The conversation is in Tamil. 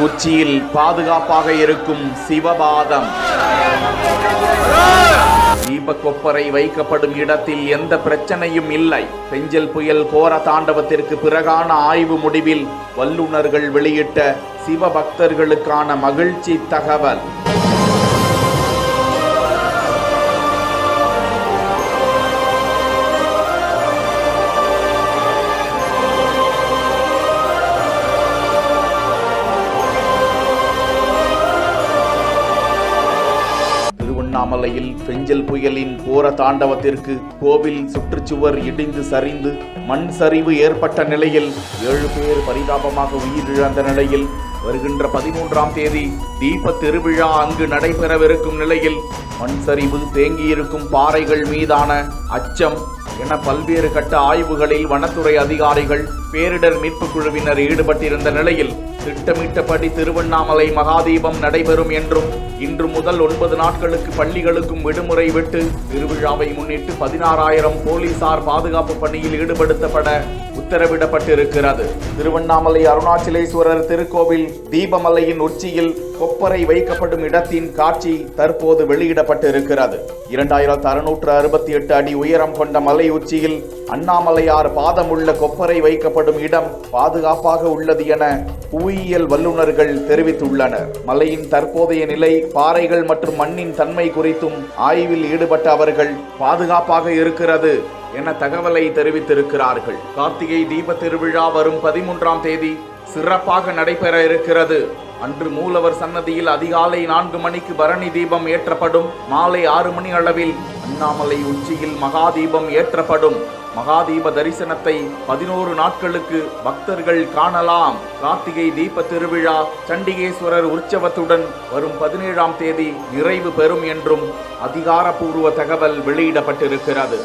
உச்சியில் பாதுகாப்பாக இருக்கும் சிவபாதம். தீபக்கொப்பரை வைக்கப்படும் இடத்தில் எந்த பிரச்சனையும் இல்லை. பெஞ்சல் புயல் கோர தாண்டவத்திற்கு பிறகான ஆய்வு முடிவில் வல்லுநர்கள் வெளியிட்ட சிவபக்தர்களுக்கான மகிழ்ச்சி தகவல். திருவண்ணாமலையில் பெஞ்சல் புயலின் கோர தாண்டவத்திற்கு கோவில் சுற்றுச்சுவர் இடிந்து சரிந்து மண் சரிவு ஏற்பட்ட நிலையில் 7 பேர் பரிதாபமாக உயிரிழந்த நிலையில் வருகின்ற 13ஆம் தேதி தீப திருவிழா அங்கு நடைபெறவிருக்கும் நிலையில் மண் சரிவு, தேங்கியிருக்கும் பாறைகள் மீதான அச்சம் என பல்வேறு கட்ட ஆய்வுகளில் வனத்துறை அதிகாரிகள், பேரிடர் மீட்பு குழுவினர் ஈடுபட்டிருந்த நிலையில் திட்டமிட்டபடி திருவண்ணாமலை மகாதீபம் நடைபெறும் என்றும் இன்று முதல் 9 நாட்களுக்கு பள்ளிகளுக்கும் விடுமுறை விட்டு திருவிழாவை முன்னிட்டு 16,000 போலீசார் பாதுகாப்பு பணியில் ஈடுபடுத்தப்பட உத்தரவிடப்பட்டிருக்கிறது. திருவண்ணாமலை அருணாச்சலேஸ்வரர் திருக்கோவில் தீபமலையின் உச்சியில் கொப்பரை வைக்கப்படும் இடத்தின் காட்சி தற்போது வெளியிடப்பட்டிருக்கிறது. 2668 அடி உயரம் கொண்ட மலை உச்சியில் அண்ணாமலையார் பாதமுள்ள கொப்பரை வைக்கப்படும் இடம் பாதுகாப்பாக உள்ளது என புவியியல் வல்லுநர்கள் தெரிவித்துள்ளனர். மலையின் தற்போதைய நிலை, பாறைகள் மற்றும் மண்ணின் தன்மை குறித்தும் ஆய்வில் ஈடுபட்ட அவர்கள் பாதுகாப்பாக இருக்கிறது என தகவலை தெரிவித்திருக்கிறார்கள். கார்த்திகை தீப திருவிழா வரும் 13ஆம் தேதி சிறப்பாக நடைபெற இருக்கிறது. அன்று மூலவர் சன்னதியில் அதிகாலை 4 மணிக்கு பரணி தீபம் ஏற்றப்படும். மாலை 6 மணி அளவில் அண்ணாமலை உச்சியில் மகாதீபம் ஏற்றப்படும். மகாதீப தரிசனத்தை 11 நாட்களுக்கு பக்தர்கள் காணலாம். கார்த்திகை தீப திருவிழா சண்டிகேஸ்வரர் உற்சவத்துடன் வரும் 17ஆம் தேதி நிறைவு பெறும் என்றும் அதிகாரப்பூர்வ தகவல் வெளியிடப்பட்டிருக்கிறது.